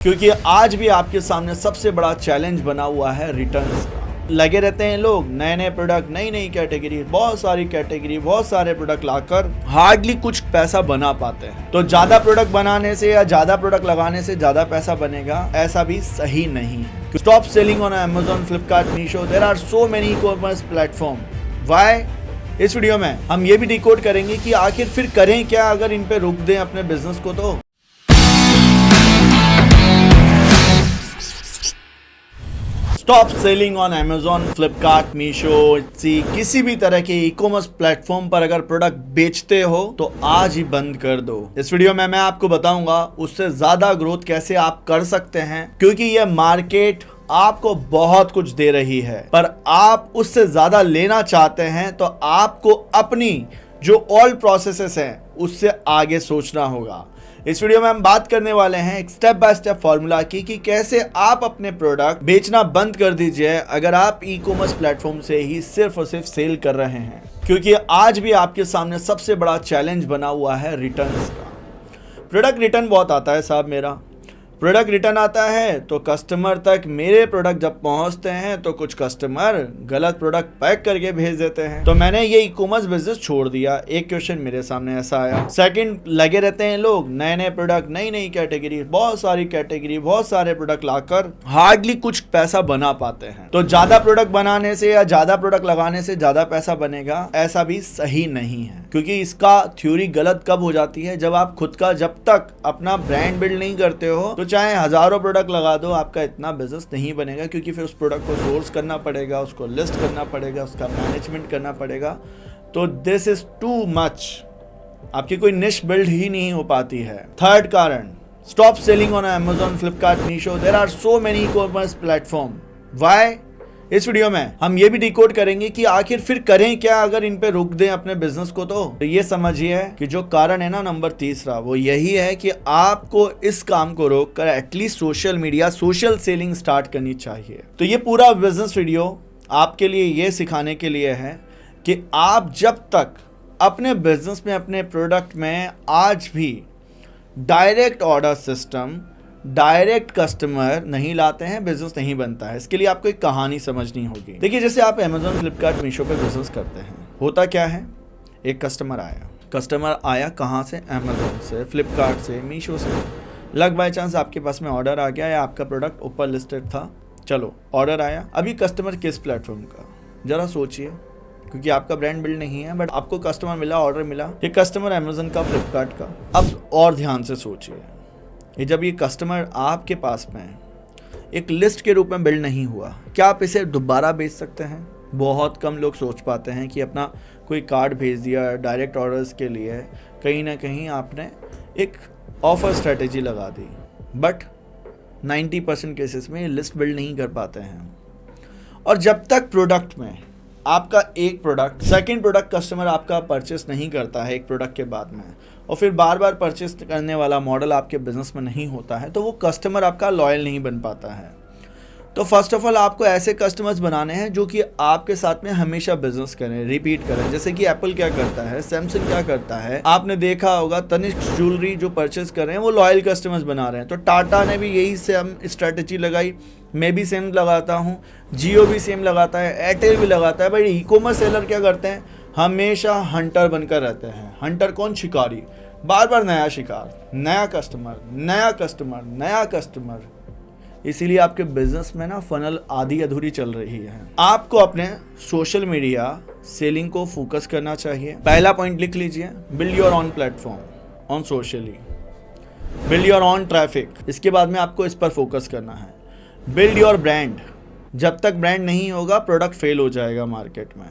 क्योंकि आज भी आपके सामने सबसे बड़ा चैलेंज बना हुआ है रिटर्न्स का। लगे रहते हैं लोग नए नए प्रोडक्ट, नई नई कैटेगरी, बहुत सारी कैटेगरी, बहुत सारे प्रोडक्ट लाकर हार्डली कुछ पैसा बना पाते हैं। तो ज्यादा प्रोडक्ट बनाने से या ज्यादा प्रोडक्ट लगाने से ज्यादा पैसा बनेगा, ऐसा भी सही नहीं है। Stop selling on Amazon, Flipkart, Meesho, there are so many e-commerce platform. Why? इस वीडियो में हम ये भी डिकोड करेंगे कि आखिर फिर करें क्या अगर इन पे रोक दें अपने बिजनेस को। तो stop selling on Amazon, Flipkart, Meesho, किसी भी तरह के ई-कॉमर्स प्लेटफॉर्म पर अगर प्रोडक्ट बेचते हो तो आज ही बंद कर दो। इस वीडियो में मैं आपको बताऊंगा उससे ज्यादा ग्रोथ कैसे आप कर सकते हैं, क्योंकि यह मार्केट आपको बहुत कुछ दे रही है पर आप उससे ज्यादा लेना चाहते हैं तो आपको अपनी जो ऑल प्रोसेसेस हैं उससे आगे सोचना होगा। इस वीडियो में हम बात करने वाले हैं एक स्टेप बाय स्टेप फॉर्मूला की कि कैसे आप अपने प्रोडक्ट बेचना बंद कर दीजिए अगर आप ई-कॉमर्स प्लेटफॉर्म से ही सिर्फ और सिर्फ सेल कर रहे हैं। क्योंकि आज भी आपके सामने सबसे बड़ा चैलेंज बना हुआ है रिटर्न्स का। प्रोडक्ट रिटर्न बहुत आता है साहब। मेरा प्रोडक्ट रिटर्न आता है तो कस्टमर तक मेरे प्रोडक्ट जब पहुंचते हैं तो कुछ कस्टमर गलत प्रोडक्ट पैक करके भेज देते हैं। तो मैंने ये ई-कॉमर्स बिजनेस छोड़ दिया। एक क्वेश्चन मेरे सामने ऐसा आया। सेकंड, लगे रहते हैं लोग नए नए प्रोडक्ट, नई नई कैटेगरी, बहुत सारी कैटेगरी, बहुत सारे प्रोडक्ट लाकर हार्डली कुछ पैसा बना पाते हैं। तो ज्यादा प्रोडक्ट बनाने से या ज्यादा प्रोडक्ट लगाने से ज्यादा पैसा बनेगा, ऐसा भी सही नहीं है। क्योंकि इसका थ्योरी गलत कब हो जाती है, जब आप खुद का जब तक अपना ब्रांड बिल्ड नहीं करते हो तो चाहे हजारों प्रोडक्ट लगा दो, आपका इतना बिजनेस नहीं बनेगा। क्योंकि फिर उस प्रोडक्ट को सोर्स करना पड़ेगा, उसको लिस्ट करना पड़ेगा, उसका मैनेजमेंट करना पड़ेगा। तो दिस इज टू मच। आपकी कोई निश बिल्ड ही नहीं हो पाती है। थर्ड कारण, stop selling on Amazon, Flipkart, Meesho, there are so many e-commerce platform. Why? इस वीडियो में हम ये भी डिकोड करेंगे कि आखिर फिर करें क्या अगर इन पे रोक दें अपने बिजनेस को। तो ये समझिए कि जो कारण है ना नंबर तीसरा, वो यही है कि आपको इस काम को रोक कर at least social media, social selling start करनी चाहिए। तो ये पूरा बिजनेस वीडियो आपके लिए ये सिखाने के लिए है कि आप जब तक अपने बिजनेस में, अपने प्रोडक्ट में आज भी direct order system, direct customer नहीं लाते हैं, बिजनेस नहीं बनता है। इसके लिए आपको एक कहानी समझनी होगी। देखिए, जैसे आप Amazon, Flipkart, Meesho पे बिजनेस करते हैं, होता क्या है, एक कस्टमर आया कहाँ से? Amazon से, Flipkart से, Meesho से। लग बाय चांस आपके पास में ऑर्डर आ गया या आपका प्रोडक्ट ऊपर लिस्टेड था, चलो ऑर्डर आया। अभी कस्टमर किस प्लेटफॉर्म का, जरा सोचिए। क्योंकि आपका ब्रांड बिल्ड नहीं है बट आपको कस्टमर मिला, ऑर्डर मिला, ये कस्टमर Amazon का, Flipkart का। अब और ध्यान से सोचिए, ये जब ये कस्टमर आपके पास में एक लिस्ट के रूप में बिल्ड नहीं हुआ, क्या आप इसे दोबारा बेच सकते हैं? बहुत कम लोग सोच पाते हैं कि अपना कोई कार्ड भेज दिया डायरेक्ट ऑर्डर्स के लिए, कहीं ना कहीं आपने एक ऑफर स्ट्रेटेजी लगा दी, बट 90% केसेस में ये लिस्ट बिल्ड नहीं कर पाते हैं। और जब तक प्रोडक्ट में आपका एक प्रोडक्ट, सेकंड प्रोडक्ट कस्टमर आपका परचेस नहीं करता है एक प्रोडक्ट के बाद में, और फिर बार बार परचेस करने वाला मॉडल आपके बिजनेस में नहीं होता है, तो वो कस्टमर आपका लॉयल नहीं बन पाता है। तो फर्स्ट ऑफ ऑल आपको ऐसे कस्टमर्स बनाने हैं जो कि आपके साथ में हमेशा बिजनेस करें, रिपीट करें। जैसे कि एप्पल क्या करता है, सैमसंग क्या करता है, आपने देखा होगा तनिष्क ज्वेलरी जो परचेस कर रहे हैं वो लॉयल कस्टमर्स बना रहे हैं। तो टाटा ने भी यही सेम स्ट्रेटेजी लगाई, मैं भी सेम लगाता हूँ, जियो भी सेम लगाता है, एयरटेल भी लगाता है। भाई ई-कॉमर्स सेलर क्या करते हैं, हमेशा हंटर बनकर रहते हैं। हंटर कौन? शिकारी। बार बार नया शिकार, नया कस्टमर, नया कस्टमर, नया कस्टमर। इसीलिए आपके बिजनेस में ना फनल आधी अधूरी चल रही है। आपको अपने सोशल मीडिया सेलिंग को फोकस करना चाहिए। पहला पॉइंट लिख लीजिए, build your on platform on socially, build your on traffic. इसके बाद में आपको इस पर फोकस करना है। Build your brand. जब तक ब्रांड नहीं होगा प्रोडक्ट फेल हो जाएगा मार्केट में।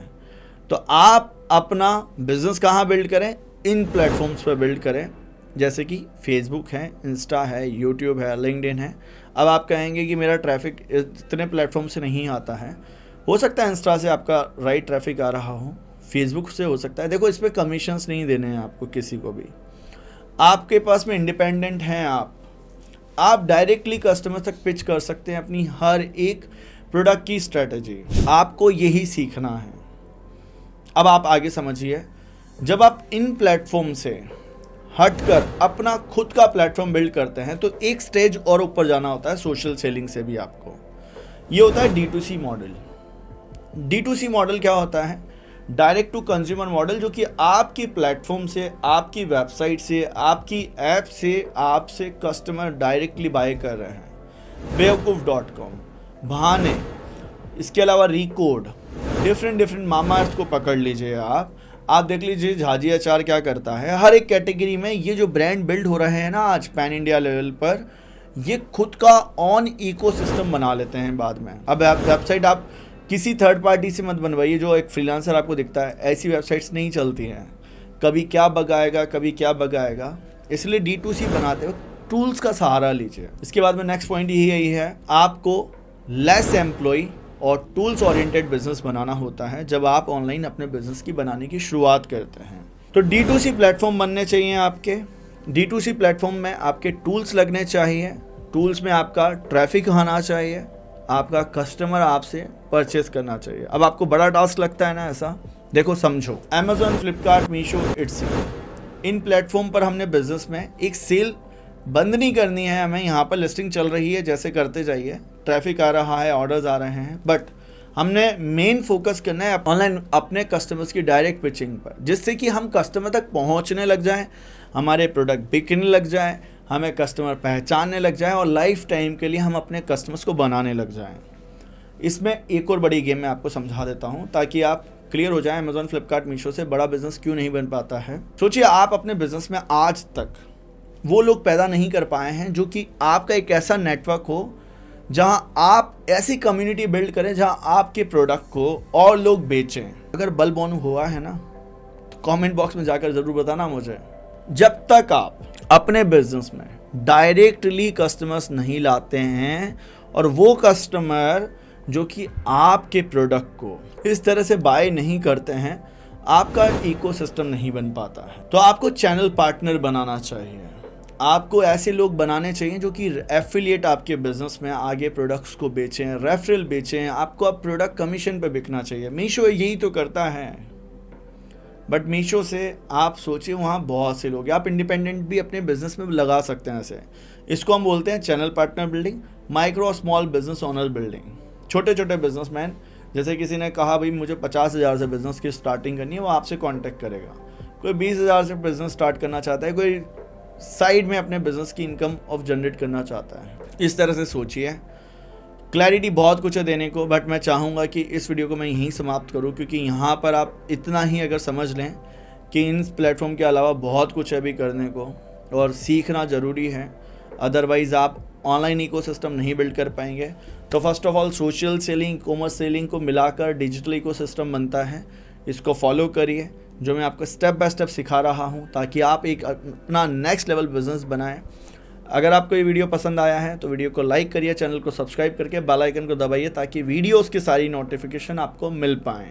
तो आप अपना बिजनेस कहाँ बिल्ड करें? इन प्लेटफॉर्म्स पर बिल्ड करें, जैसे कि फेसबुक है, इंस्टा है, यूट्यूब है, लिंक्डइन है। अब आप कहेंगे कि मेरा ट्रैफिक इतने प्लेटफॉर्म से नहीं आता है। हो सकता है इंस्टा से आपका राइट ट्रैफिक आ रहा हो, फेसबुक से हो सकता है। देखो, इस पर कमीशंस नहीं देने हैं आपको किसी को भी। आपके पास में इंडिपेंडेंट हैं आप डायरेक्टली कस्टमर तक पिच कर सकते हैं अपनी हर एक प्रोडक्ट की स्ट्रेटेजी। आपको यही सीखना है। अब आप आगे समझिए, जब आप इन प्लेटफॉर्म से हटकर अपना खुद का प्लेटफॉर्म बिल्ड करते हैं तो एक स्टेज और ऊपर जाना होता है सोशल सेलिंग से भी आपको। ये होता है D2C मॉडल। D2C मॉडल क्या होता है? डायरेक्ट टू कंज्यूमर मॉडल, जो कि आपकी प्लेटफॉर्म से, आपकी वेबसाइट से, आपकी ऐप से आपसे कस्टमर डायरेक्टली बाय कर रहे हैं। बेवकूफ.com, बहाने, इसके अलावा रिकोड, डिफरेंट मामाअर्थ को पकड़ लीजिए आप देख लीजिए झाजी अचार क्या करता है। हर एक कैटेगरी में ये जो ब्रांड बिल्ड हो रहे हैं ना आज पैन इंडिया लेवल पर, ये खुद का ऑन इकोसिस्टम बना लेते हैं बाद में। अब वेबसाइट आप किसी थर्ड पार्टी से मत बनवाइए जो एक फ्रीलांसर आपको दिखता है, ऐसी वेबसाइट्स नहीं चलती हैं। कभी क्या बग आएगा, कभी क्या बग आएगा, इसलिए D2C बनाते हो टूल्स का सहारा लीजिए। इसके बाद में नेक्स्ट पॉइंट यही है, आपको लेस एम्प्लॉय और टूल्स ओरिएंटेड बिजनेस बनाना होता है जब आप ऑनलाइन अपने बिजनेस की बनाने की शुरुआत करते हैं। तो D2C प्लेटफॉर्म बनने चाहिए आपके। D2C प्लेटफॉर्म में आपके टूल्स लगने चाहिए, टूल्स में आपका ट्रैफिक आना चाहिए, आपका कस्टमर आपसे परचेस करना चाहिए। अब आपको बड़ा टास्क लगता है ना ऐसा, देखो समझो, Amazon, फ्लिपकार्ट, मीशो, इट्सी, इन प्लेटफॉर्म पर हमने बिजनेस में एक सेल बंद नहीं करनी है हमें। यहाँ पर लिस्टिंग चल रही है, जैसे करते जाइए, ट्रैफिक आ रहा है, ऑर्डर्स आ रहे हैं, बट हमने मेन फोकस करना है ऑनलाइन अपने कस्टमर्स की डायरेक्ट पिचिंग पर, जिससे कि हम कस्टमर तक पहुँचने लग जाएं, हमारे प्रोडक्ट बिकने लग जाएं, हमें कस्टमर पहचानने लग जाएं और लाइफ टाइम के लिए हम अपने कस्टमर्स को बनाने लग जाएं। इसमें एक और बड़ी गेम मैं आपको समझा देता हूं ताकि आप क्लियर हो जाएं Amazon, फ्लिपकार्ट, मीशो से बड़ा बिजनेस क्यों नहीं बन पाता है। सोचिए, आप अपने बिजनेस में आज तक वो लोग पैदा नहीं कर पाए हैं जो कि आपका एक ऐसा नेटवर्क हो जहां आप ऐसी कम्युनिटी बिल्ड करें जहां आपके प्रोडक्ट को और लोग बेचें। अगर बल बोनू हुआ है ना तो कमेंट बॉक्स में जाकर ज़रूर बताना मुझे। जब तक आप अपने बिजनेस में डायरेक्टली कस्टमर्स नहीं लाते हैं और वो कस्टमर जो कि आपके प्रोडक्ट को इस तरह से बाय नहीं करते हैं, आपका इकोसिस्टम नहीं बन पाता है। तो आपको चैनल पार्टनर बनाना चाहिए, आपको ऐसे लोग बनाने चाहिए जो कि एफिलिएट आपके बिजनेस में आगे प्रोडक्ट्स को बेचें, रेफरल बेचें। आपको अब प्रोडक्ट कमीशन पे बिकना चाहिए। मीशो यही तो करता है, बट मीशो से आप सोचिए वहाँ बहुत से लोग हैं। आप इंडिपेंडेंट भी अपने बिजनेस में लगा सकते हैं ऐसे। इसको हम बोलते हैं चैनल पार्टनर बिल्डिंग, माइक्रो और स्मॉल बिजनेस ओनर बिल्डिंग। छोटे छोटे बिजनेसमैन, जैसे किसी ने कहा भाई मुझे 50,000 से बिजनेस की स्टार्टिंग करनी है, वो आपसे कांटेक्ट करेगा। कोई 20,000 से बिजनेस स्टार्ट करना चाहता है, कोई साइड में अपने बिजनेस की इनकम ऑफ जनरेट करना चाहता है। इस तरह से सोचिए। क्लैरिटी बहुत कुछ है देने को, बट मैं चाहूँगा कि इस वीडियो को मैं यहीं समाप्त करूँ, क्योंकि यहाँ पर आप इतना ही अगर समझ लें कि इन प्लेटफॉर्म के अलावा बहुत कुछ है भी करने को और सीखना ज़रूरी है, अदरवाइज़ आप ऑनलाइन इकोसिस्टम नहीं बिल्ड कर पाएंगे। तो first of all social selling, commerce selling को मिलाकर डिजिटल इकोसिस्टम बनता है। इसको फॉलो करिए जो मैं आपको स्टेप बाय स्टेप सिखा रहा हूँ, ताकि आप एक अपना नेक्स्ट लेवल बिजनेस बनाएं। अगर आपको ये वीडियो पसंद आया है तो वीडियो को लाइक करिए, चैनल को सब्सक्राइब करके बेल आइकन को दबाइए ताकि वीडियोस की सारी नोटिफिकेशन आपको मिल पाएँ।